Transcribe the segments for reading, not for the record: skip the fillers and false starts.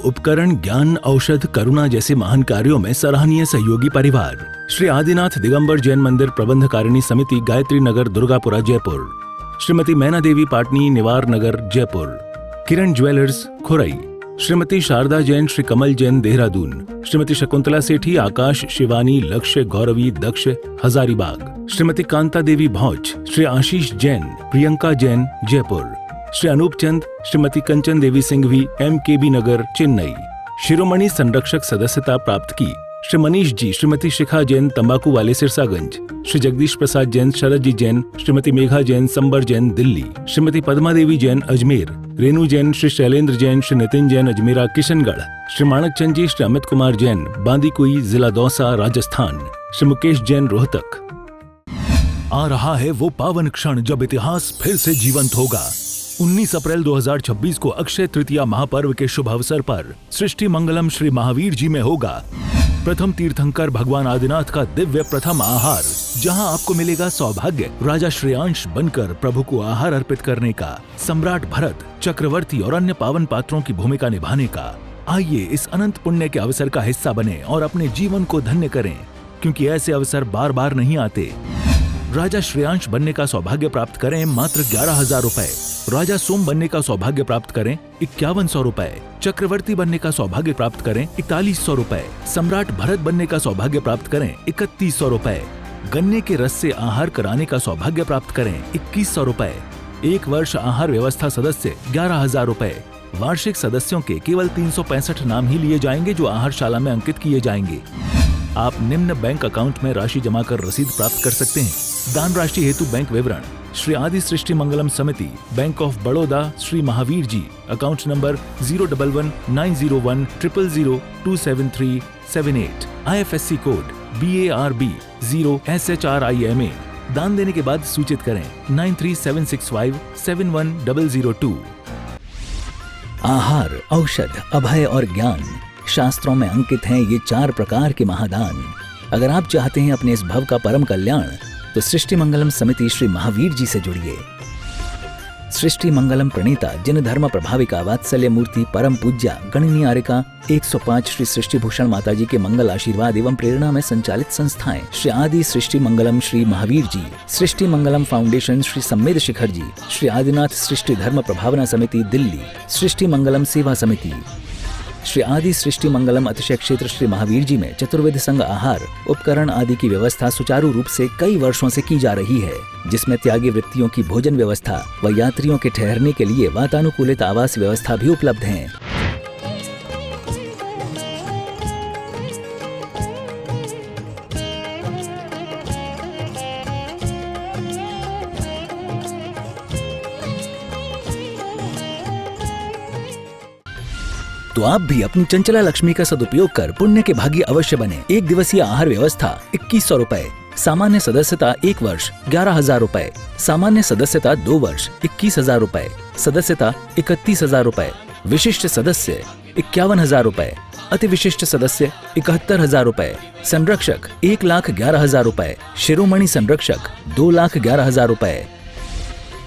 उपकरण, ज्ञान, औषध, करुणा जैसे महान कार्यों में सराहनीय सहयोगी परिवार। श्री आदिनाथ दिगंबर जैन मंदिर प्रबंधकारिणी समिति, गायत्री नगर, दुर्गापुरा, जयपुर। श्रीमती मैना देवी पाटनी, निवार नगर, जयपुर। किरण ज्वेलर्स, खुरई। श्रीमती शारदा जैन, श्री कमल जैन, देहरादून। श्रीमती शकुंतला सेठी, आकाश, शिवानी, लक्ष्य, गौरवी, दक्ष, हजारीबाग। श्रीमती कांता देवी भौज, श्री आशीष जैन, प्रियंका जैन, जयपुर। श्री अनूप चंद, श्रीमती कंचन देवी सिंघवी, MKB नगर, चेन्नई। शिरोमणि संरक्षक सदस्यता प्राप्त की श्री मनीष जी, श्रीमती शिखा जैन, तंबाकू वाले, सिरसागंज। श्री जगदीश प्रसाद जैन, शरद जी जैन, श्रीमती मेघा जैन, संबर जैन, दिल्ली। श्रीमती पद्मा देवी जैन, अजमेर। रेणु जैन, श्री शैलेंद्र जैन, श्री नितिन जैन, अजमेरा, किशनगढ़। श्री माणक चंद जी, श्री अमित कुमार जैन, बांदीकुई, जिला दौसा, राजस्थान। श्री मुकेश जैन, रोहतक। आ रहा है वो पावन क्षण जब इतिहास फिर से जीवंत होगा। 19 अप्रैल 2026 को अक्षय तृतीया महापर्व के शुभ अवसर पर सृष्टि मंगलम श्री महावीर जी में होगा प्रथम तीर्थंकर भगवान आदिनाथ का दिव्य प्रथम आहार, जहां आपको मिलेगा सौभाग्य राजा श्रेयांश बनकर प्रभु को आहार अर्पित करने का, सम्राट भरत, चक्रवर्ती और अन्य पावन पात्रों की भूमिका निभाने का। आइए इस अनंत पुण्य के अवसर का हिस्सा बने और अपने जीवन को धन्य करें, क्योंकि ऐसे अवसर बार बार नहीं आते। राजा श्रेयांश बनने का सौभाग्य प्राप्त करें मात्र 11,000 रुपए। राजा सोम बनने का सौभाग्य प्राप्त करें 5100 रुपए। चक्रवर्ती बनने का सौभाग्य प्राप्त करें 4100 रुपए। सम्राट भरत बनने का सौभाग्य प्राप्त करें 3100 रुपए। गन्ने के रस से आहार कराने का सौभाग्य प्राप्त करें 2100 रुपए। 1 वर्ष आहार व्यवस्था सदस्य 11,000 रुपए। वार्षिक सदस्यों के केवल 365 नाम ही लिए जाएंगे जो आहारशाला में अंकित किए जाएंगे। आप निम्न बैंक अकाउंट में राशि जमा कर रसीद प्राप्त कर सकते हैं। दान राशि हेतु बैंक विवरण: श्री आदि Srishti Mangalam Samiti, bank of Baroda, Shri Mahavir ji, account number 0119010027378, IFSC code BARB 0SHRIMA। दान देने के बाद सूचित करें 9376571002। आहार, औषध, अभय और ज्ञान, शास्त्रों में अंकित हैं ये 4 प्रकार के महादान। अगर आप चाहते हैं अपने इस भव का परम कल्याण, तो सृष्टि मंगलम समिति श्री महावीर जी से जुड़िए। सृष्टि मंगलम प्रणीता, जिन धर्म प्रभाविका, वात्सल्य मूर्ति, परम पूज्या गणनीय आर्यका 105 श्री सृष्टि भूषण माता जी के मंगल आशीर्वाद एवं प्रेरणा में संचालित संस्थाएं श्री आदि सृष्टि मंगलम श्री महावीर जी, सृष्टि मंगलम फाउंडेशन श्री सम्मेद शिखर जी, श्री आदिनाथ सृष्टि धर्म प्रभावना समिति दिल्ली, सृष्टि मंगलम सेवा समिति, श्री आदि सृष्टि मंगलम अतिशय क्षेत्र श्री महावीर जी में चतुर्वेद संघ आहार, उपकरण आदि की व्यवस्था सुचारू रूप से कई वर्षों से की जा रही है, जिसमें त्यागी वृत्तियों की भोजन व्यवस्था व यात्रियों के ठहरने के लिए वातानुकूलित आवास व्यवस्था भी उपलब्ध है। तो आप भी अपनी चंचला लक्ष्मी का सदुपयोग कर पुण्य के भागी अवश्य बने। 1 दिवसीय आहार व्यवस्था 2100 रुपए, सामान्य सदस्यता 1 वर्ष 11,000 रुपए, सामान्य सदस्यता 2 वर्ष 21,000 रुपए, सदस्यता 31,000 रुपए, विशिष्ट सदस्य 51,000 रुपए, अति विशिष्ट सदस्य 71,000 रुपए, संरक्षक 1,11,000 रुपए, शिरोमणि संरक्षक 2,11,000 रुपए।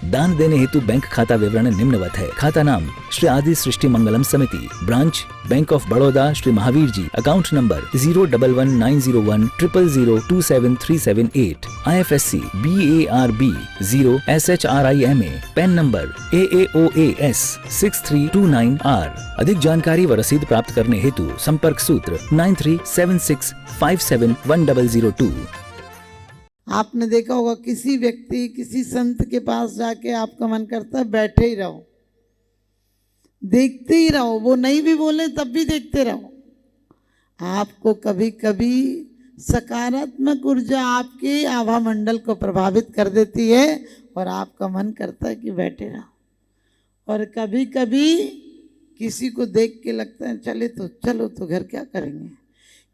दान देने हेतु बैंक खाता विवरण निम्नवत है। खाता नाम श्री आदि Srishti Mangalam Samiti, branch bank of Baroda Shri Mahavir ji, account number 0119010027378, IFSC BARB 0SHRIMA, PAN number AAOAS 6329R। अधिक जानकारी व रसीद प्राप्त करने हेतु संपर्क सूत्र 9376571002। आपने देखा होगा किसी व्यक्ति, किसी संत के पास जाके आपका मन करता है बैठे ही रहो, देखते ही रहो, वो नहीं भी बोले तब भी देखते रहो। आपको कभी कभी सकारात्मक ऊर्जा आपके आभा मंडल को प्रभावित कर देती है और आपका मन करता है कि बैठे रहो। और कभी कभी किसी को देख के लगता है चलो तो घर क्या करेंगे,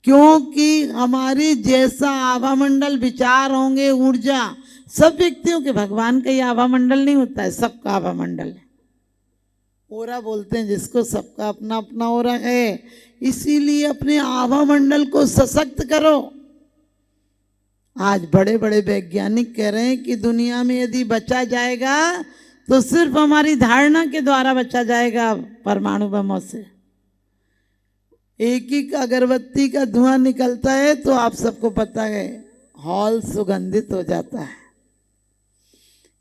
क्योंकि हमारी जैसा आभा मंडल विचार होंगे, ऊर्जा, सब व्यक्तियों के, भगवान का ये आभा मंडल नहीं होता है, सबका आभा मंडल है। ओरा बोलते हैं जिसको, सबका अपना अपना ओरा है। इसीलिए अपने आभा मंडल को सशक्त करो। आज बड़े बड़े वैज्ञानिक कह रहे हैं कि दुनिया में यदि बचा जाएगा तो सिर्फ हमारी धारणा के द्वारा बचा जाएगा, परमाणु बमों से। एक ही अगरबत्ती का धुआं निकलता है तो आप सबको पता है हॉल सुगंधित हो जाता है।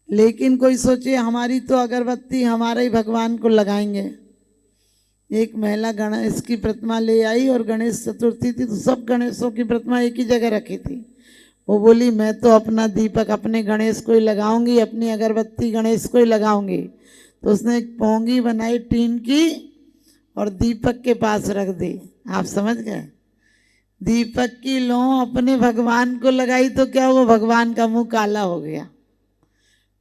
लेकिन कोई सोचे हमारी तो अगरबत्ती हमारे ही भगवान को लगाएंगे। एक महिला गणेश की प्रतिमा ले आई और गणेश चतुर्थी थी तो सब गणेशों की प्रतिमा एक ही जगह रखी थी। वो बोली मैं तो अपना दीपक अपने गणेश को ही लगाऊंगी, अपनी अगरबत्ती गणेश को ही लगाऊंगी। तो उसने एक पोंगी बनाई टीन की और दीपक के पास रख दी। आप समझ गए? दीपक की लौ अपने भगवान को लगाई तो क्या हुआ, भगवान का मुंह काला हो गया।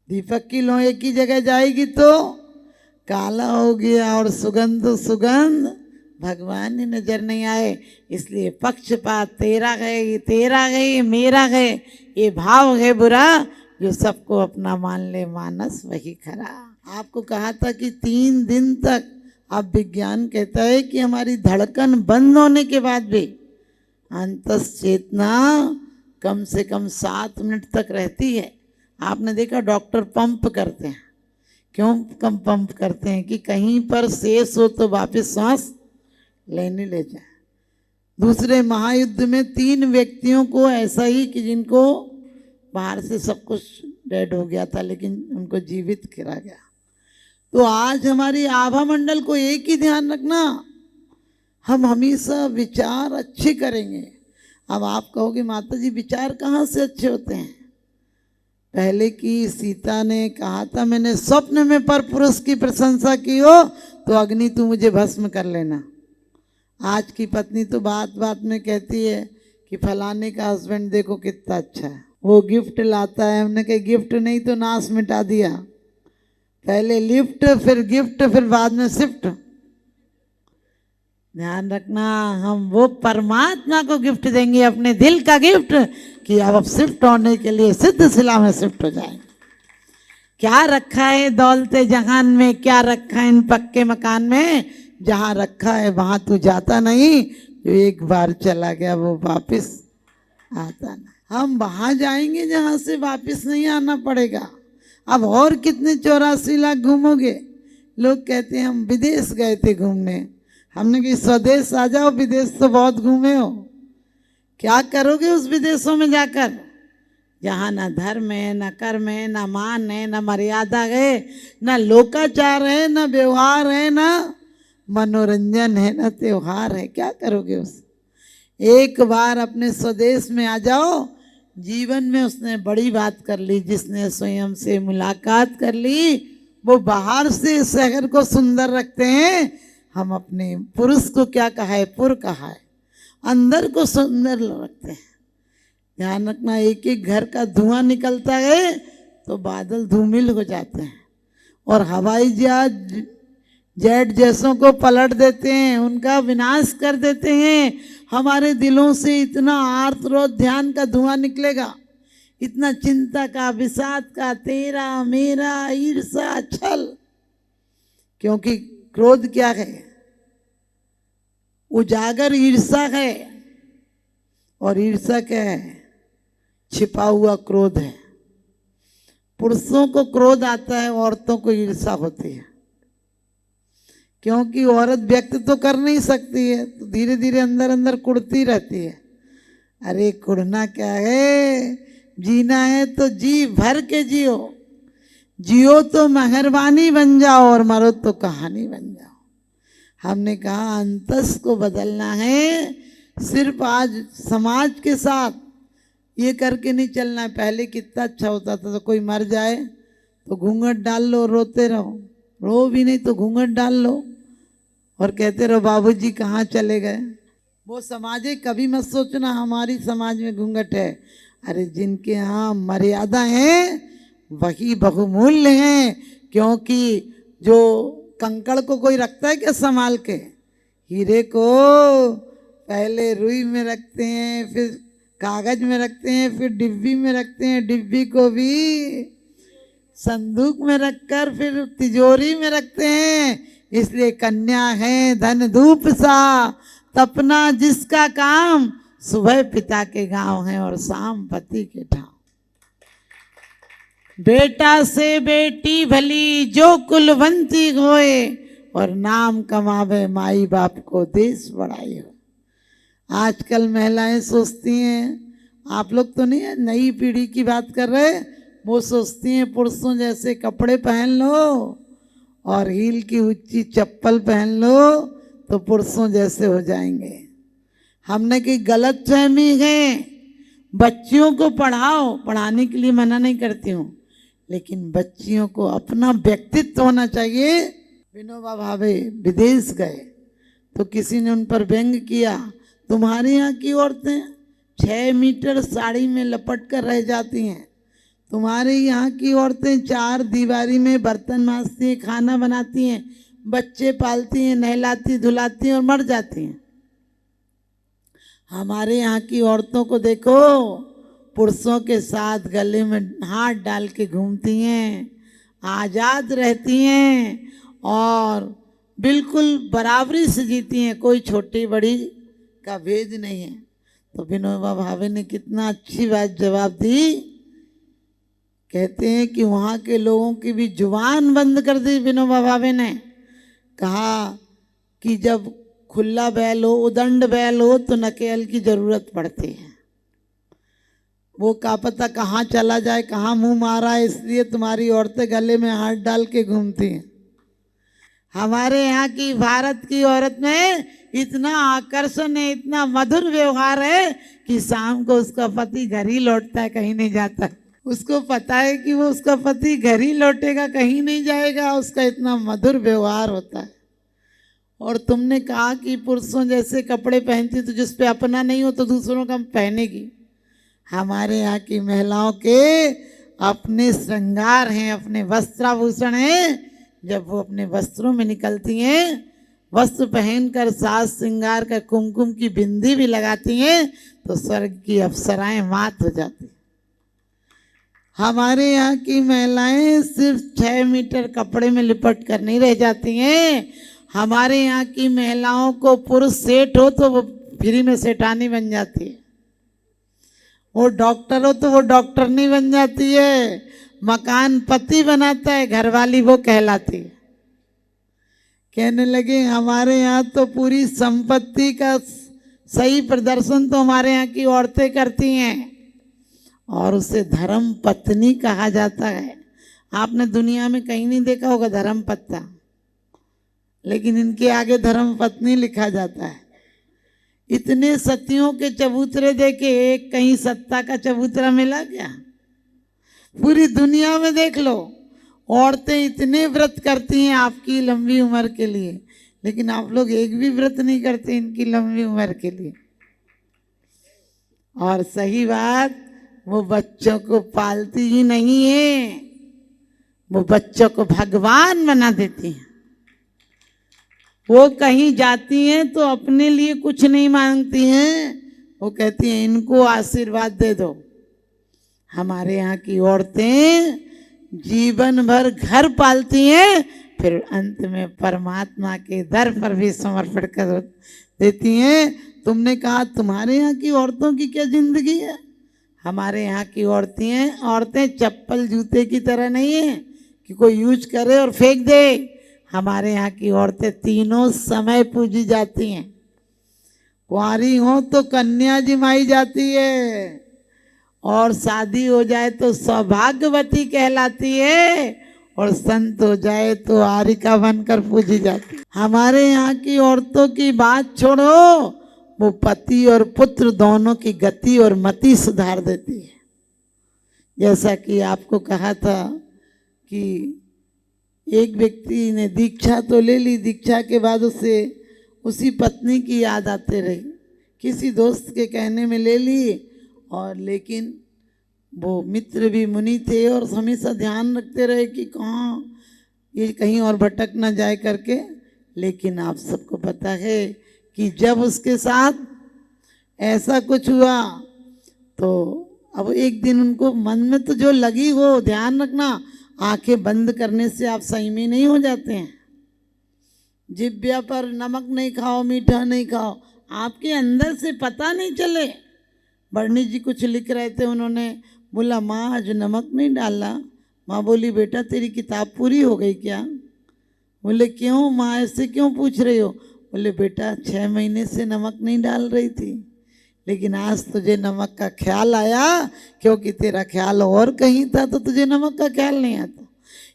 दीपक की लौ एक ही जगह जाएगी तो काला हो गया और सुगंध सुगंध भगवान ही नजर नहीं आए। इसलिए पक्षपात तेरा गए, ये तेरा गए, ये मेरा गए, ये भाव है बुरा, जो सबको अपना मान ले मानस वही खरा। आपको कहा था कि 3 दिन तक, अब विज्ञान कहता है कि हमारी धड़कन बंद होने के बाद भी अंतस चेतना कम से कम 7 मिनट तक रहती है। आपने देखा डॉक्टर पंप करते हैं, क्यों कम पंप करते हैं कि कहीं पर शेष हो तो वापस सांस लेने ले जाए। दूसरे महायुद्ध में 3 व्यक्तियों को ऐसा ही कि जिनको बाहर से सब कुछ डेड हो गया था लेकिन उनको जीवित करा गया। तो आज हमारी आभा मंडल को एक ही ध्यान रखना, हम हमेशा विचार अच्छे करेंगे। अब आप कहोगे माता जी विचार कहाँ से अच्छे होते हैं? पहले की सीता ने कहा था मैंने स्वप्न में पर पुरुष की प्रशंसा की हो तो अग्नि तू मुझे भस्म कर लेना। आज की पत्नी तो बात बात में कहती है कि फलाने का हस्बैंड देखो कितना अच्छा है, वो गिफ्ट लाता है। हमने कहा गिफ्ट नहीं तो नाश मिटा दिया, पहले लिफ्ट फिर गिफ्ट फिर बाद में शिफ्ट। ध्यान रखना, हम वो परमात्मा को गिफ्ट देंगे अपने दिल का गिफ्ट कि अब शिफ्ट होने के लिए सिद्ध शिला में शिफ्ट हो जाएंगे। क्या रखा है दौलते जहान में, क्या रखा है इन पक्के मकान में, जहाँ रखा है वहाँ तू जाता नहीं, जो एक बार चला गया वो वापस आता नहीं। हम वहाँ जाएंगे जहाँ से वापस नहीं आना पड़ेगा। अब और कितने 84 लाख घूमोगे? लोग कहते हैं हम विदेश गए थे घूमने, हमने कहा स्वदेश आ जाओ, विदेश तो बहुत घूमे हो, क्या करोगे उस विदेशों में जाकर जहाँ ना धर्म है, ना कर्म है, ना मान है, ना मर्यादा है, ना लोकाचार है, ना व्यवहार है, ना मनोरंजन है, ना त्योहार है। क्या करोगे उस? एक बार अपने स्वदेश में आ जाओ। जीवन में उसने बड़ी बात कर ली, जिसने स्वयं से मुलाकात कर ली वो बाहर से शहर को सुंदर रखते हैं। हम अपने पुरुष को क्या कहा है, पुर कहा है, अंदर को सुंदर रखते हैं। ध्यान रखना, एक एक घर का धुआं निकलता है तो बादल धूमिल हो जाते हैं और हवाई जहाज जेट जैसों को पलट देते हैं, उनका विनाश कर देते हैं। हमारे दिलों से इतना आर्तरोध ध्यान का धुआं निकलेगा, इतना चिंता का, विषाद का, तेरा मेरा, ईर्ष्या, छल। क्योंकि क्रोध क्या है? उजागर ईर्ष्या है, और ईर्ष्या क्या है? छिपा हुआ क्रोध है। पुरुषों को क्रोध आता है, औरतों को ईर्ष्या होती है। क्योंकि औरत व्यक्त तो कर नहीं सकती है तो धीरे धीरे अंदर अंदर कुड़ती रहती है। अरे कुड़ना क्या है, जीना है तो जी भर के जियो, जियो तो मेहरबानी बन जाओ और मरो तो कहानी बन जाओ। हमने कहा अंतस को बदलना है, सिर्फ आज समाज के साथ ये करके नहीं चलना है। पहले कितना अच्छा होता था, तो कोई मर जाए तो घूंघट डाल लो, रोते रहो, रो भी नहीं तो घूंघट डाल लो और कहते रहो बाबूजी कहाँ चले गए। वो समाज है, कभी मत सोचना हमारी समाज में घूंघट है। अरे जिनके यहाँ मर्यादा है वही बहुमूल्य हैं। क्योंकि जो कंकड़ को कोई रखता है क्या संभाल के? हीरे को पहले रुई में रखते हैं, फिर कागज में रखते हैं, फिर डिब्बी में रखते हैं, डिब्बी को भी संदूक में रखकर फिर तिजोरी में रखते हैं। इसलिए कन्या है धन धूप सा, तपना जिसका काम, सुबह पिता के गांव है और शाम पति के ठाव। बेटा से बेटी भली जो कुलवंती होए, और नाम कमावे माई बाप को देश बढ़ाई हो। आजकल महिलाएं सोचती हैं, आप लोग तो नहीं है, नई पीढ़ी की बात कर रहे, वो सोचती हैं पुरुषों जैसे कपड़े पहन लो और हील की ऊंची चप्पल पहन लो तो पुरुषों जैसे हो जाएंगे। हमने की गलत फहमी है। बच्चियों को पढ़ाओ, पढ़ाने के लिए मना नहीं करती हूँ, लेकिन बच्चियों को अपना व्यक्तित्व होना चाहिए। विनोबा भावे विदेश गए तो किसी ने उन पर व्यंग किया, तुम्हारे यहाँ की औरतें 6 मीटर साड़ी में लपट कर रह जाती हैं, तुम्हारे यहाँ की औरतें 4 दीवारी में बर्तन मांजती हैं, खाना बनाती हैं, बच्चे पालती हैं, नहलाती धुलाती हैं और मर जाती हैं। हमारे यहाँ की औरतों को देखो, पुरुषों के साथ गले में हाथ डाल के घूमती हैं, आज़ाद रहती हैं और बिल्कुल बराबरी से जीती हैं, कोई छोटी बड़ी का भेद नहीं है। तो विनोबा भावे ने कितना अच्छी बात जवाब दी। कहते हैं कि वहाँ के लोगों की भी जुबान बंद कर दी विनोबा भावे ने। कहा कि जब खुला बैल हो, उदंड बैल हो तो नकेल की जरूरत पड़ती है, वो क्या पता कहाँ चला जाए, कहाँ मुंह मारा है, इसलिए तुम्हारी औरतें गले में हाथ डाल के घूमती हैं। हमारे यहाँ की भारत की औरत में इतना आकर्षण है, इतना मधुर व्यवहार है कि शाम को उसका पति घर ही लौटता है, कहीं नहीं जाता। उसको पता है कि वो उसका पति घर ही लौटेगा, कहीं नहीं जाएगा, उसका इतना मधुर व्यवहार होता है। और तुमने कहा कि पुरुषों जैसे कपड़े पहनती, तो जिस पे अपना नहीं हो तो दूसरों का पहनेगी। हमारे यहाँ की महिलाओं के अपने श्रृंगार हैं, अपने वस्त्राभूषण हैं। जब वो अपने वस्त्रों में निकलती हैं, वस्त्र पहनकर साज श्रृंगार कर कुमकुम की बिंदी भी लगाती हैं, तो स्वर्ग की अप्सराएं मात हो जाती। हमारे यहाँ की महिलाएं सिर्फ 6 मीटर कपड़े में लिपट कर नहीं रह जाती हैं। हमारे यहाँ की महिलाओं को पुरुष सेठ हो तो वो फ्री में सेठानी बन जाती है, वो डॉक्टर हो तो वो डॉक्टरनी बन जाती है, मकान पति बनाता है, घरवाली वो कहलाती है। कहने लगे हमारे यहाँ तो पूरी संपत्ति का सही प्रदर्शन तो हमारे यहाँ की औरतें करती हैं और उसे धर्म पत्नी कहा जाता है। आपने दुनिया में कहीं नहीं देखा होगा धर्म पत्ता, लेकिन इनके आगे धर्म पत्नी लिखा जाता है। इतने सतियों के चबूतरे देखे, एक कहीं सत्ता का चबूतरा मिला क्या? पूरी दुनिया में देख लो, औरतें इतने व्रत करती हैं आपकी लंबी उम्र के लिए, लेकिन आप लोग एक भी व्रत नहीं करते इनकी लंबी उम्र के लिए। और सही बात, वो बच्चों को पालती ही नहीं है, वो बच्चों को भगवान बना देती हैं। वो कहीं जाती हैं तो अपने लिए कुछ नहीं मांगती हैं, वो कहती हैं इनको आशीर्वाद दे दो। हमारे यहाँ की औरतें जीवन भर घर पालती हैं, फिर अंत में परमात्मा के दर पर भी समर्पण कर देती हैं। तुमने कहा तुम्हारे यहाँ की औरतों की क्या जिंदगी है? हमारे यहाँ की औरतें चप्पल जूते की तरह नहीं है कि कोई यूज करे और फेंक दे। हमारे यहाँ की औरतें तीनों समय पूजी जाती हैं। कुंवारी हो तो कन्या जिमाई जाती है और शादी हो जाए तो सौभाग्यवती कहलाती है और संत हो जाए तो आरिका बनकर पूजी जाती है। हमारे यहाँ की औरतों की बात छोड़ो, वो पति और पुत्र दोनों की गति और मति सुधार देती है। जैसा कि आपको कहा था कि एक व्यक्ति ने दीक्षा तो ले ली, दीक्षा के बाद उसे उसी पत्नी की याद आते रही, किसी दोस्त के कहने में ले ली, और लेकिन वो मित्र भी मुनि थे और हमेशा ध्यान रखते रहे कि कहाँ ये कहीं और भटक ना जाए करके। लेकिन आप सबको पता है कि जब उसके साथ ऐसा कुछ हुआ तो अब एक दिन उनको मन में तो जो लगी, वो ध्यान रखना, आंखें बंद करने से आप संयमी नहीं हो जाते हैं। जिब्या पर नमक नहीं खाओ, मीठा नहीं खाओ, आपके अंदर से पता नहीं चले। बर्नी जी कुछ लिख रहे थे, उन्होंने बोला माँ आज नमक नहीं डाला। माँ बोली बेटा तेरी किताब पूरी हो गई क्या? बोले क्यों माँ, ऐसे क्यों पूछ रही हो? बोले बेटा 6 महीने से नमक नहीं डाल रही थी, लेकिन आज तुझे नमक का ख्याल आया, क्योंकि तेरा ख्याल और कहीं था तो तुझे नमक का ख्याल नहीं आता।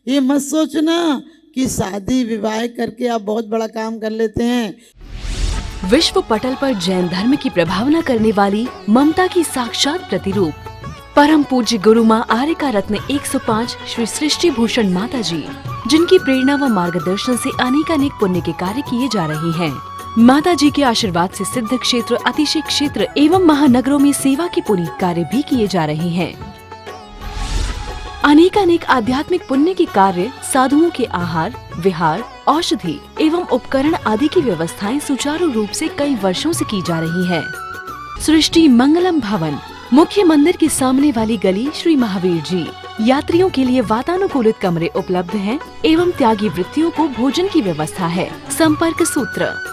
ये मत सोचना कि शादी विवाह करके आप बहुत बड़ा काम कर लेते हैं। विश्व पटल पर जैन धर्म की प्रभावना करने वाली ममता की साक्षात प्रतिरूप परम पूज्य गुरु माँ आर्यका रत्न 105 श्री सृष्टि भूषण माता जी, जिनकी प्रेरणा व मार्गदर्शन से अनेकानेक पुण्य के कार्य किए जा रहे हैं। माता जी के आशीर्वाद से सिद्ध क्षेत्र, अतिशय क्षेत्र एवं महानगरों में सेवा के पुनीत कार्य भी किए जा रहे हैं। अनेकानेक आध्यात्मिक पुण्य के कार्य, साधुओं के आहार, विहार, औषधि एवं उपकरण आदि की व्यवस्थाएं सुचारू रूप से कई वर्षों से की जा रही है। सृष्टि मंगलम भवन, मुख्य मंदिर के सामने वाली गली श्री महावीर जी। यात्रियों के लिए वातानुकूलित कमरे उपलब्ध हैं एवं त्यागी वृत्तियों को भोजन की व्यवस्था है। संपर्क सूत्र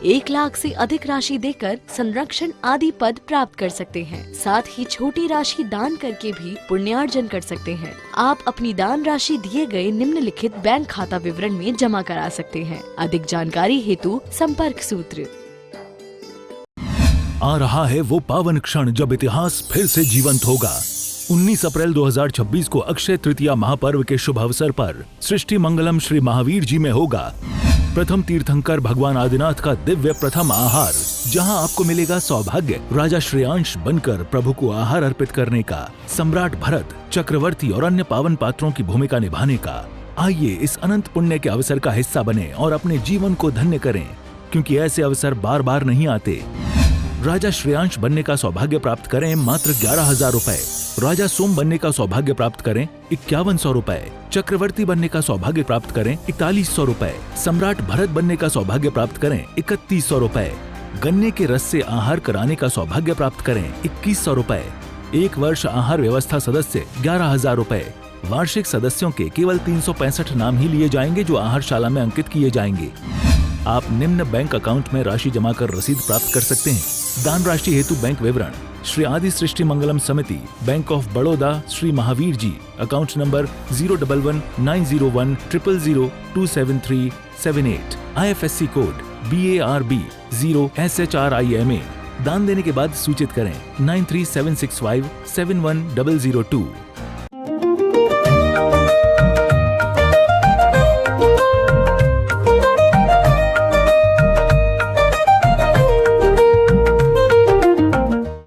1 लाख से अधिक राशि देकर संरक्षण आदि पद प्राप्त कर सकते हैं। साथ ही छोटी राशि दान करके भी पुण्यार्जन कर सकते हैं। आप अपनी दान राशि दिए गए निम्नलिखित बैंक खाता विवरण में जमा करा सकते हैं। अधिक जानकारी हेतु संपर्क सूत्र। आ रहा है वो पावन क्षण जब इतिहास फिर से जीवंत होगा। 19 अप्रैल 2026 को अक्षय तृतीया महापर्व के शुभ अवसर पर सृष्टि मंगलम श्री महावीर जी में होगा प्रथम तीर्थंकर भगवान आदिनाथ का दिव्य प्रथम आहार, जहां आपको मिलेगा सौभाग्य राजा श्रेयांश बनकर प्रभु को आहार अर्पित करने का, सम्राट भरत, चक्रवर्ती और अन्य पावन पात्रों की भूमिका निभाने का। आइए इस अनंत पुण्य के अवसर का हिस्सा बने और अपने जीवन को धन्य करें, क्योंकि ऐसे अवसर बार बार नहीं आते। राजा श्रेयांश बनने का सौभाग्य प्राप्त करें मात्र 11,000 रुपए, राजा सोम बनने का सौभाग्य प्राप्त करें 5100 रुपए, चक्रवर्ती बनने का सौभाग्य प्राप्त करें 4100 रुपए, सम्राट भरत बनने का सौभाग्य प्राप्त करें 3100 रुपए, गन्ने के रस से आहार कराने का सौभाग्य प्राप्त करें 2100 रुपए, 1 वर्ष आहार व्यवस्था सदस्य 11,000 रुपए। वार्षिक सदस्यों के केवल 365 नाम ही लिए जाएंगे जो आहारशाला में अंकित किए जाएंगे। आप निम्न बैंक अकाउंट में राशि जमा कर रसीद प्राप्त कर सकते हैं। दान राशि हेतु बैंक विवरण: श्री आदि Srishti Mangalam Samiti, bank of Baroda, Shri Mahavir ji, account number 0119010027378, IFSC code BARB 0SHRIMA। दान देने के बाद सूचित करें 9376571002।